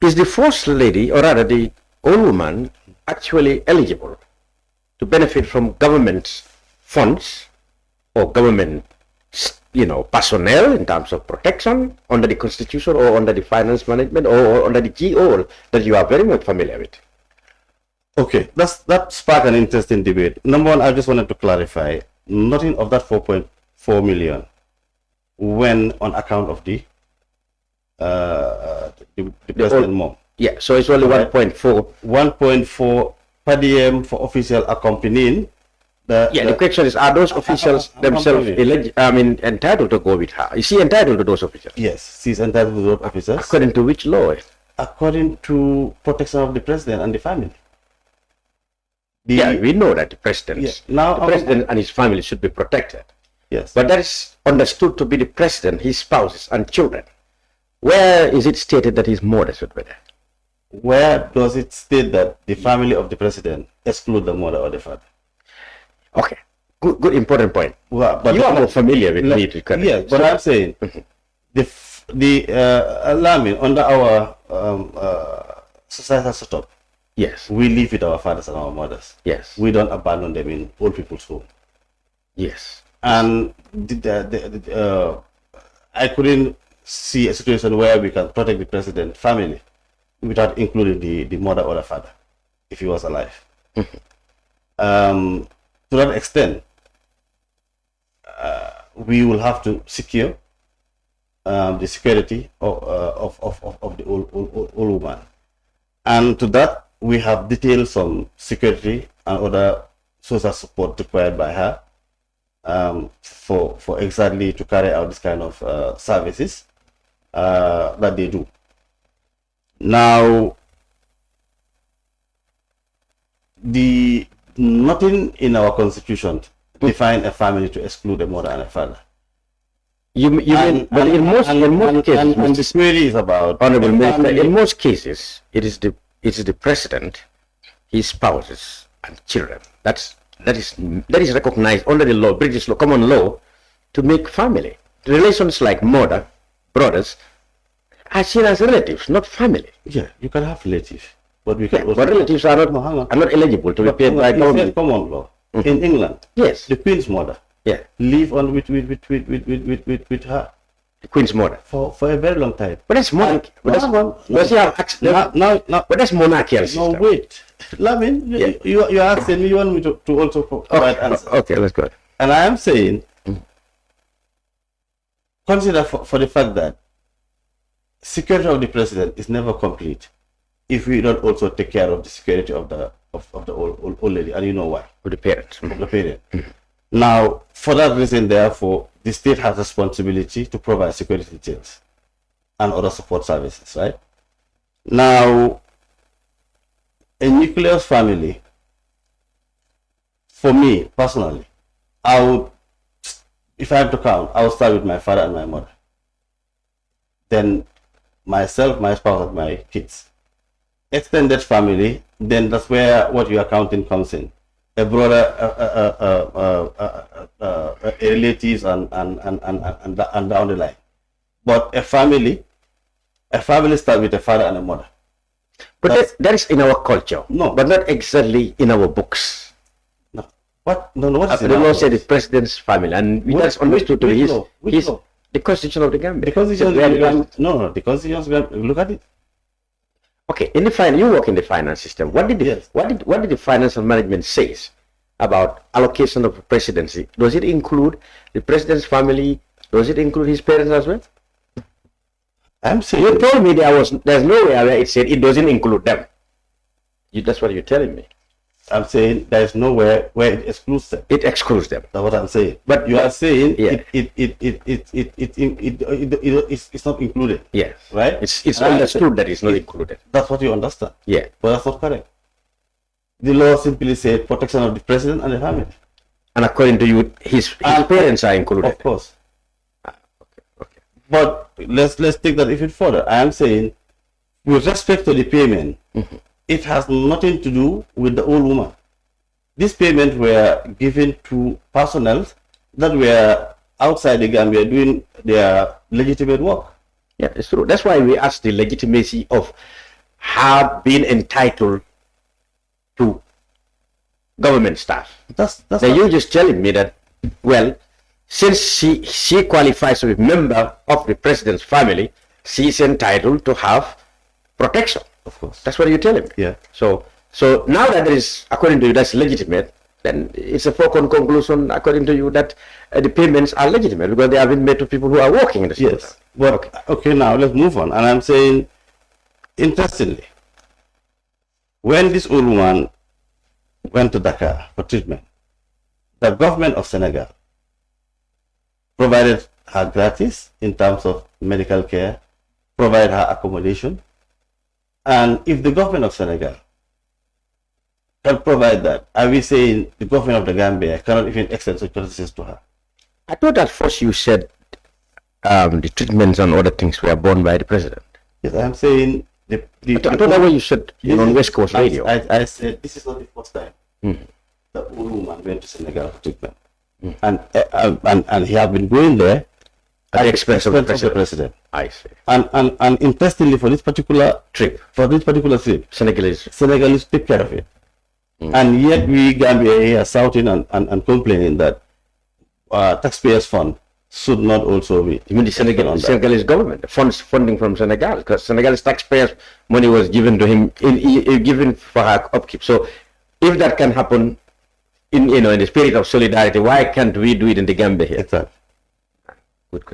is the first lady, or rather the old woman, actually eligible to benefit from government funds or government, personnel in terms of protection under the Constitution or under the finance management or under the GO that you are very much familiar with? Okay, that sparked an interesting debate. Number one, I just wanted to clarify, nothing of that 4.4 million went on account of the president mom. Yeah, so it's only 1.4. 1.4 per diem for official accompanying. The question is, are those officials themselves entitled to go with her? Is she entitled to those officials? Yes, she's entitled to those officers. According to which law? According to protection of the president and the family. We know that the president and his family should be protected. Yes. But that is understood to be the president, his spouses, and children. Where is it stated that his mother should be there? Where does it state that the family of the president exclude the mother or the father? Okay, good important point. Well, but you are more familiar with me. Yes, but I'm saying under our societal setup, yes, we live with our fathers and our mothers. Yes, we don't abandon them in old people's home. Yes, and I couldn't see a situation where we can protect the president family without including the mother or the father if he was alive. To that extent, we will have to secure the security of the old woman, and to that we have detailed some security and other social support required by her for exactly to carry out this kind of services that they do. Now, nothing in our constitution define a family to exclude a mother and a father. In most cases, and the query is about Honorable Minister, in most cases, it is the president, his spouses, and children. That is recognized under the law, British law, common law, to make family. Relations like mother, brothers, are seen as relatives, not family. Yeah, you can have relatives. But we can also but relatives are not eligible to be paid by government. Common law. In England, yes, the Queen's mother, live on with her. The Queen's mother for a very long time. But that's monarchy. But that's monarchical system. No, wait. Lamin, you are asking me, you want me to also provide answers. Okay, let's go. And I am saying, consider for the fact that security of the president is never complete if we don't also take care of the security of the old lady, and you know why? Of the parents. Of the parent. Now, for that reason, therefore, the state has responsibility to provide security details and other support services, right? Now, a nucleus family, for me personally, if I have to count, I would start with my father and my mother. Then myself, my spouse, and my kids. Extended family, then that's where what you are counting comes in. A brother, relatives, and down the line. But a family starts with a father and a mother. But that is in our culture. No, but not exactly in our books. No. What? No. What is the law said the president's family, and that's understood to be the Constitution of the Gambia. The Constitution. The Constitution. Look at it. Okay, you work in the finance system. What did the financial management say about allocation of the presidency? Does it include the president's family? Does it include his parents as well? I'm saying you told me there's nowhere where it said it doesn't include them. That's what you're telling me. I'm saying there's nowhere where it excludes them. It excludes them. That's what I'm saying. But you are saying it's not included. Yes. Right? It's understood that it's not included. That's what you understand. Yeah. But that's not correct. The law simply said protection of the president and the family. And according to you, his parents are included. Of course. Okay. But let's take that even further. I am saying, with respect to the payment, it has nothing to do with the old woman. These payments were given to personnel that were outside the Gambia doing their legitimate work. Yeah, it's true. That's why we asked the legitimacy of have been entitled to government staff. That's Then you're just telling me that, well, since she qualifies to be a member of the president's family, she's entitled to have protection. of course. That's what you're telling me. Yeah. So now that there is, according to you, that's legitimate, then it's a foregone conclusion, according to you, that the payments are legitimate because they have been made to people who are working in the sector. Yes. But okay, now let's move on. And I'm saying, interestingly, when this old woman went to Dakar for treatment, the government of Senegal provided her gratis in terms of medical care, provided her accommodation. And if the government of Senegal can provide that, are we saying the government of the Gambia cannot even extend such services to her? I thought at first you said the treatments and other things were borne by the president. Yes, I'm saying I thought that what you said on West Coast Radio. I said this is not the first time the old woman went to Senegal for treatment, and he has been going there At the expense of the president. I see. And interestingly, for this particular Trip. Senegalese take care of it, and yet we Gambia here are shouting and complaining that taxpayers' fund should not also be. You mean the Senegalese government, the funding from Senegal, because Senegalese taxpayers' money was given to him, given for her upkeep. So, if that can happen, in the spirit of solidarity, why can't we do it in the Gambia here? Exactly. Good question.